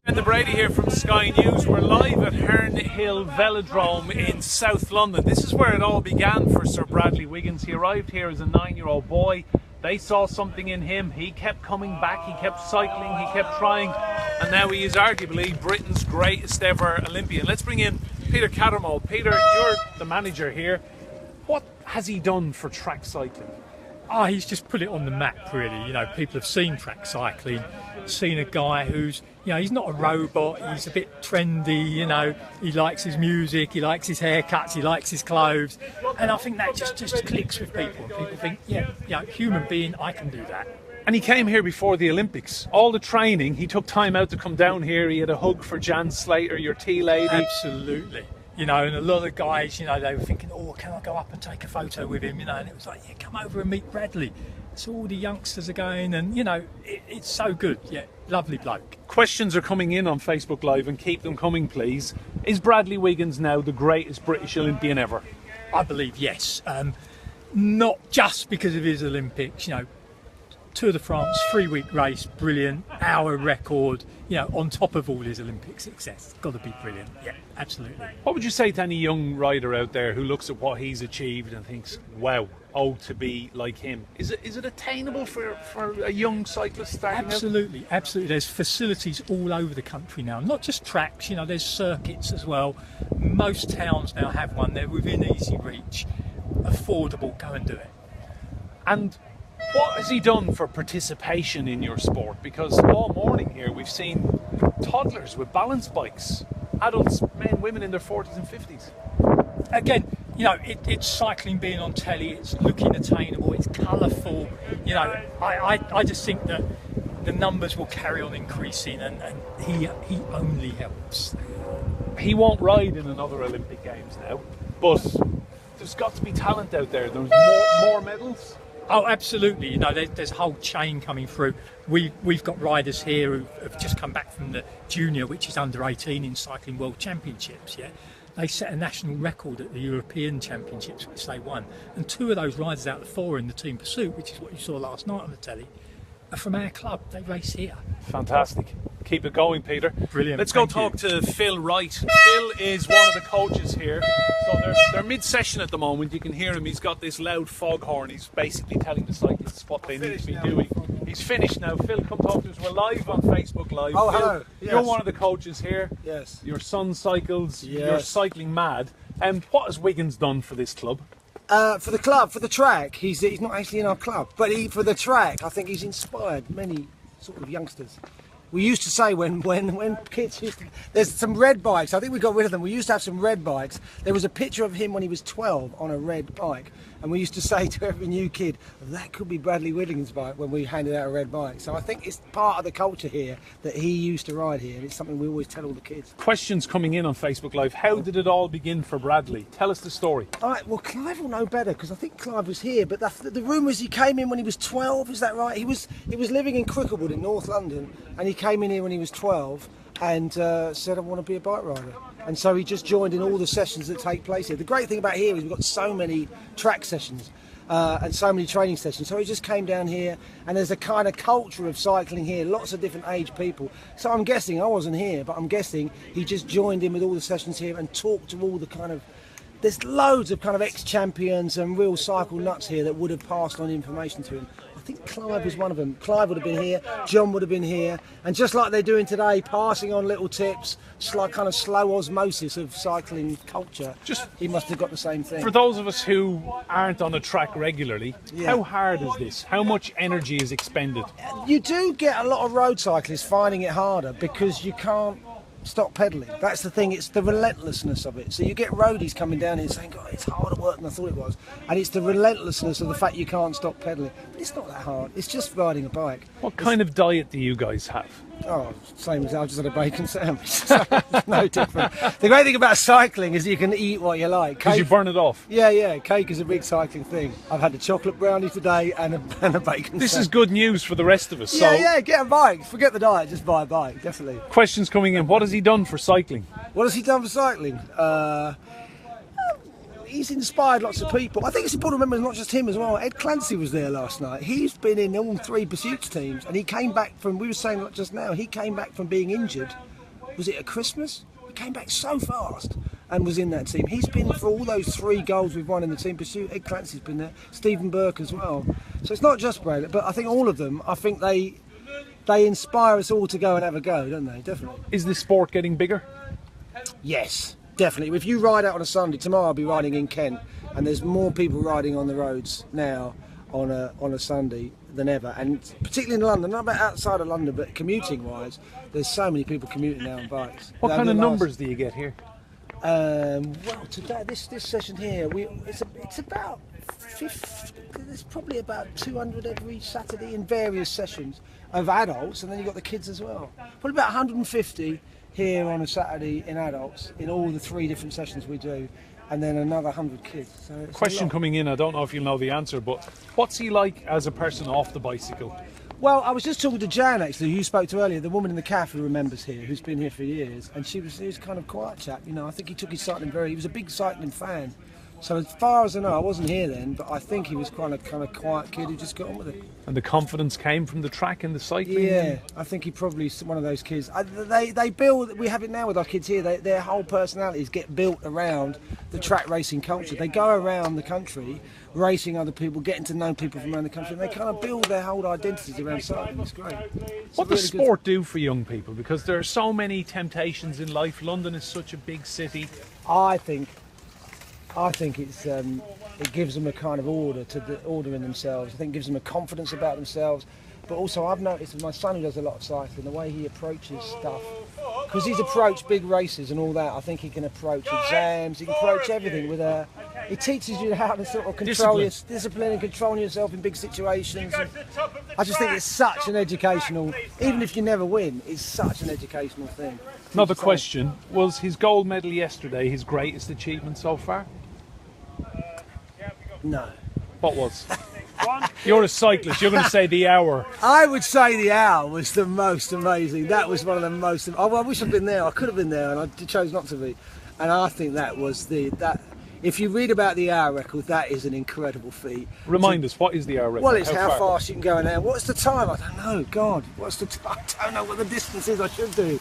And Brady here from Sky News. We're live at Herne Hill Velodrome in South London. This is where it all began for Sir Bradley Wiggins. He arrived here as a 9-year-old boy. They saw something in him. He kept coming back, he kept cycling, he kept trying, and now he is arguably Britain's greatest ever Olympian. Let's bring in Peter Cattermole. Peter, you're the manager here. What has he done for track cycling? Oh, he's just put it on the map, really. You know, people have seen track cycling, seen a guy who's, you know, he's not a robot, he's a bit trendy, you know, he likes his music, he likes his haircuts, he likes his clothes. And I think that just clicks with people. People think, yeah, you know, human being, I can do that. And he came here before the Olympics. All the training, he took time out to come down here. He had a hug for Jan Slater, your tea lady. Absolutely. You know, and a lot of guys, you know, they were thinking, oh, can I go up and take a photo with him? You know, and it was like, yeah, come over and meet Bradley. So all the youngsters are going, and, you know, it's so good. Yeah, lovely bloke. Questions are coming in on Facebook Live, and keep them coming, please. Is Bradley Wiggins now the greatest British Olympian ever? I believe yes. Not just because of his Olympics, you know, Tour de France, 3-week race, brilliant, hour record, you know, on top of all his Olympic success. Got to be brilliant, yeah, absolutely. What would you say to any young rider out there who looks at what he's achieved and thinks, wow, oh, to be like him? Is it attainable for a young cyclist starting out? Absolutely, absolutely. There's facilities all over the country now, not just tracks, you know, there's circuits as well. Most towns now have one, they're within easy reach, affordable, go and do it. And what has he done for participation in your sport? Because all morning here we've seen toddlers with balance bikes, adults, men, women in their 40s and 50s. Again, you know, it's cycling being on telly, it's looking attainable, it's colourful. You know, I just think that the numbers will carry on increasing, and he only helps. He won't ride in another Olympic Games now, but there's got to be talent out there. There's more medals. Oh, absolutely. You know, there's a whole chain coming through. We've got riders here who have just come back from the junior, which is under 18 in Cycling World Championships, yeah. They set a national record at the European Championships, which they won. And 2 of those riders out of 4 in the team pursuit, which is what you saw last night on the telly, are from our club. They race here. Fantastic. Keep it going, Peter. Brilliant. Let's go talk to Phil Wright. Phil is one of the coaches here. So they're mid-session at the moment. You can hear him. He's got this loud foghorn. He's basically telling the cyclists what they need to be doing. He's finished now. Phil, come talk to us. We're live on Facebook Live. Oh, Phil, hello. Yes. You're one of the coaches here. Yes. Your son cycles. Yes. You're cycling mad. And what has Wiggins done for this club? For the club, for the track, he's not actually in our club, but for the track, I think he's inspired many sort of youngsters. We used to say when kids used to, there's some red bikes, I think we got rid of them, we used to have some red bikes. There was a picture of him when he was 12 on a red bike, and we used to say to every new kid, that could be Bradley Wiggins' bike when we handed out a red bike. So I think it's part of the culture here that he used to ride here, and it's something we always tell all the kids. Questions coming in on Facebook Live. How did it all begin for Bradley? Tell us the story. All right, well, Clive will know better, because I think Clive was here, but the rumours he came in when he was 12, is that right? He was living in Cricklewood in North London, and he came in here when he was 12 and said, I want to be a bike rider. And so he just joined in all the sessions that take place here. The great thing about here is we've got so many track sessions and so many training sessions. So he just came down here, and there's a kind of culture of cycling here, lots of different age people. So I'm guessing, I wasn't here, but I'm guessing he just joined in with all the sessions here and talked to all the kind of, there's loads of kind of ex-champions and real cycle nuts here that would have passed on information to him. I think Clive was one of them. Clive would have been here, John would have been here, and just like they're doing today, passing on little tips, like kind of slow osmosis of cycling culture. He must have got the same thing. For those of us who aren't on a track regularly, how hard is this? How much energy is expended? You do get a lot of road cyclists finding it harder because you can't stop pedalling. That's the thing, it's the relentlessness of it. So you get roadies coming down here saying, God, it's harder work than I thought it was. And it's the relentlessness of the fact you can't stop pedalling. But it's not that hard, it's just riding a bike. What kind of diet do you guys have? Oh, same as I just had a bacon sandwich. So it's no different. The great thing about cycling is you can eat what you like. Because you burn it off. Yeah, cake is a big cycling thing. I've had a chocolate brownie today and a bacon This sandwich. is good news for the rest of us. Yeah, get a bike. Forget the diet, just buy a bike, definitely. Questions coming in. What has he done for cycling? What has he done for cycling? He's inspired lots of people. I think it's important to remember not just him as well. Ed Clancy was there last night. He's been in all 3 pursuits teams, and he came back from, we were saying just now, he came back from being injured was it at Christmas? He came back so fast and was in that team. He's been for all those 3 goals we've won in the team pursuit. Ed Clancy's been there, Stephen Burke as well. So it's not just Braylett, but I think all of them, I think they inspire us all to go and have a go, don't they? Definitely. Is this sport getting bigger? Yes, definitely. If you ride out on a Sunday, tomorrow I'll be riding in Kent, and there's more people riding on the roads now on a Sunday than ever, and particularly in London, not about outside of London, but commuting wise, there's so many people commuting now on bikes. What kind of numbers do you get here? Well, today this session here, it's about 50, there's probably about 200 every Saturday in various sessions of adults, and then you've got the kids as well. Probably about 150 here on a Saturday in adults in all the 3 different sessions we do, and then another 100 kids. So it's Question coming in, I don't know if you'll know the answer, but what's he like as a person off the bicycle? Well, I was just talking to Jan actually, who you spoke to earlier, the woman in the cafe who remembers here, who's been here for years, and he was kind of quiet chap, you know. I think he took his cycling he was a big cycling fan. So as far as I know, I wasn't here then, but I think he was kind of quiet kid who just got on with it. And the confidence came from the track and the cycling? Yeah, I think he probably one of those kids. They build, we have it now with our kids here, their whole personalities get built around the track racing culture. They go around the country racing other people, getting to know people from around the country, and they kind of build their whole identities around cycling. It's great. What does sport do for young people? Because there are so many temptations in life. London is such a big city. I think it gives them a kind of order in themselves. I think it gives them a confidence about themselves. But also I've noticed with my son who does a lot of cycling, the way he approaches stuff, because he's approached big races and all that, I think he can approach exams, he can approach everything with it teaches you how to sort of control your discipline and controlling yourself in big situations. And I just think it's such an educational, even if you never win, it's such an educational thing. Another question, was his gold medal yesterday his greatest achievement so far? No. What was? You're a cyclist, you're going to say the hour. I would say the hour was the most amazing. That was one of the most, I wish I'd been there, I could have been there, and I chose not to be. And I think that was if you read about the hour record, that is an incredible feat. Remind us, what is the hour record? Well, it's how fast you can go an hour. What's the time? I don't know, God, what's the time? I don't know what the distance is, I should do.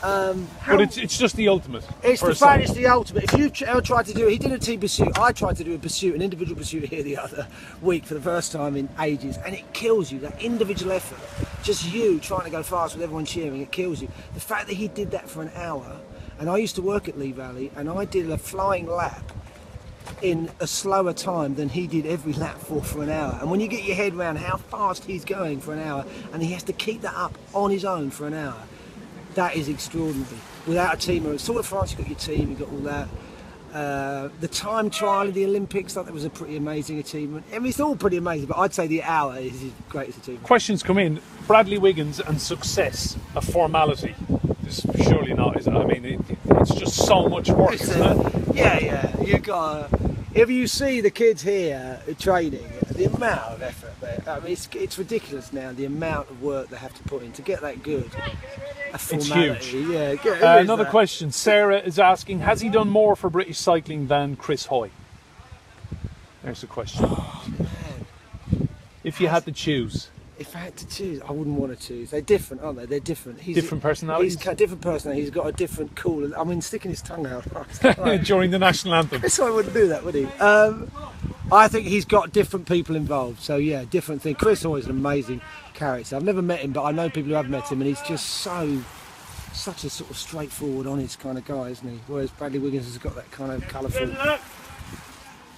But it's just the ultimate. It's the ultimate. If you ever tried to do it, he did a team pursuit. I tried to do a pursuit, an individual pursuit here the other week for the first time in ages, and it kills you. That individual effort, just you trying to go fast with everyone cheering, it kills you. The fact that he did that for an hour, and I used to work at Lee Valley, and I did a flying lap in a slower time than he did every lap for an hour. And when you get your head around how fast he's going for an hour, and he has to keep that up on his own for an hour, that is extraordinary. Without a team, or Tour de France, you've got your team, you've got all that. The time trial of the Olympics, that was a pretty amazing achievement. I mean, it's all pretty amazing, but I'd say the hour is his greatest achievement. Questions come in. Bradley Wiggins and success, a formality. This surely not, is it? I mean, it's just so much work, isn't it? Yeah. You got. If you see the kids here training, the amount of effort there, I mean, it's ridiculous now, the amount of work they have to put in to get that good. It's huge. Yeah. Another question. Sarah is asking, has he done more for British cycling than Chris Hoy? There's the question. Oh, man. If you had to choose. If I had to choose, I wouldn't want to choose. They're different, aren't they? They're different. Different personalities? He's different personality. He's got a different cool. I mean, sticking his tongue out. During the national anthem. Chris Hoy wouldn't do that, would he? I think he's got different people involved. So, yeah, different thing. Chris Hoy is an amazing character. I've never met him, but I know people who have met him, and he's just such a sort of straightforward, honest kind of guy, isn't he? Whereas Bradley Wiggins has got that kind of colourful.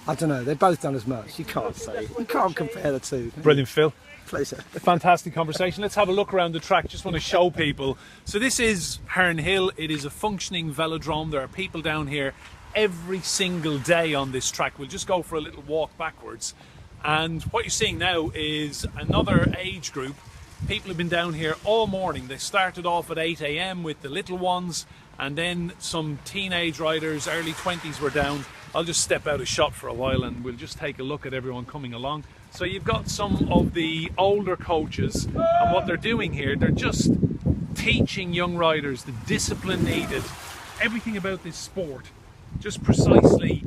I don't know. They've both done as much. You can't say. You can't compare the two. Brilliant, Phil. Pleasure. Fantastic conversation. Let's have a look around the track. Just want to show people. So this is Herne Hill. It is a functioning velodrome. There are people down here every single day on this track. We'll just go for a little walk backwards. And what you're seeing now is another age group. People have been down here all morning. They started off at 8 AM with the little ones, and then some teenage riders, early 20s were down. I'll just step out of shot for a while and we'll just take a look at everyone coming along. So you've got some of the older coaches, and what they're doing here, they're just teaching young riders the discipline needed, everything about this sport, just precisely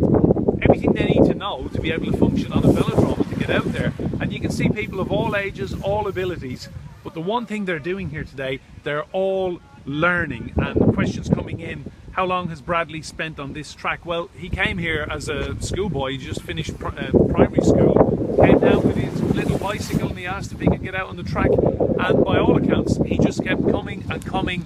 everything they need to know to be able to function on a velodrome, to get out there. And you can see people of all ages, all abilities, but the one thing they're doing here today, they're all learning, and questions coming in. How long has Bradley spent on this track? Well, he came here as a schoolboy. He just finished primary school, came down with his little bicycle, and he asked if he could get out on the track, and by all accounts he just kept coming and coming,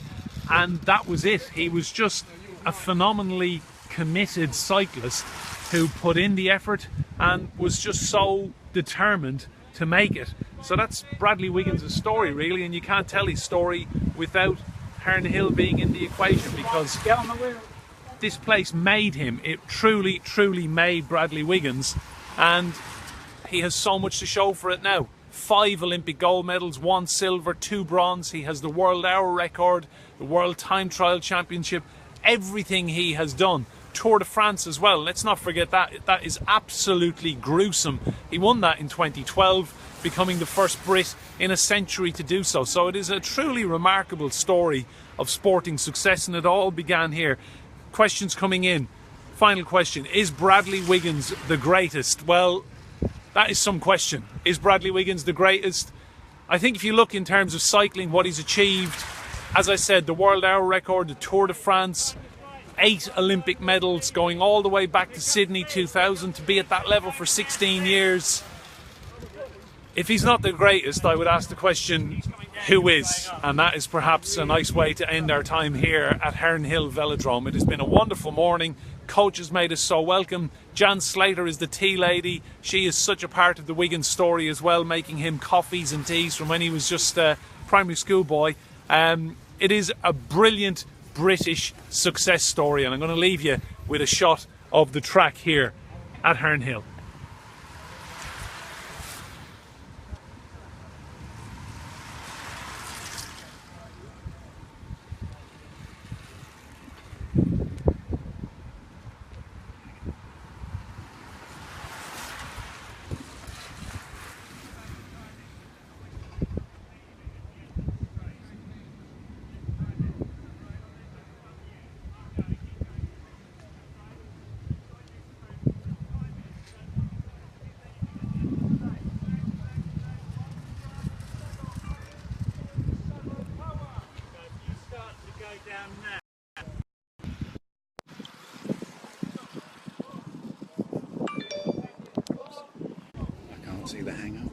and that was it. He was just a phenomenally committed cyclist who put in the effort and was just so determined to make it. So that's Bradley Wiggins' story, really, and you can't tell his story without Herne Hill being in the equation, because this place made him. It truly, truly made Bradley Wiggins, and he has so much to show for it now. 5 Olympic gold medals, 1 silver, 2 bronze. He has the world hour record, the world time trial championship, everything he has done. Tour de France as well, let's not forget that. That is absolutely gruesome. He won that in 2012, becoming the first Brit in a century to do so. So it is a truly remarkable story of sporting success, and it all began here. Questions coming in. Final question, is Bradley Wiggins the greatest? Well, that is some question. Is Bradley Wiggins the greatest? I think if you look in terms of cycling, what he's achieved, as I said, the world hour record, the Tour de France, 8 Olympic medals going all the way back to Sydney 2000, to be at that level for 16 years. If he's not the greatest, I would ask the question, who is? And that is perhaps a nice way to end our time here at Herne Hill Velodrome. It has been a wonderful morning. Coach has made us so welcome. Jan Slater is the tea lady. She is such a part of the Wiggins story as well, making him coffees and teas from when he was just a primary school boy. It is a brilliant British success story, and I'm going to leave you with a shot of the track here at Herne Hill. I can't see the hangar.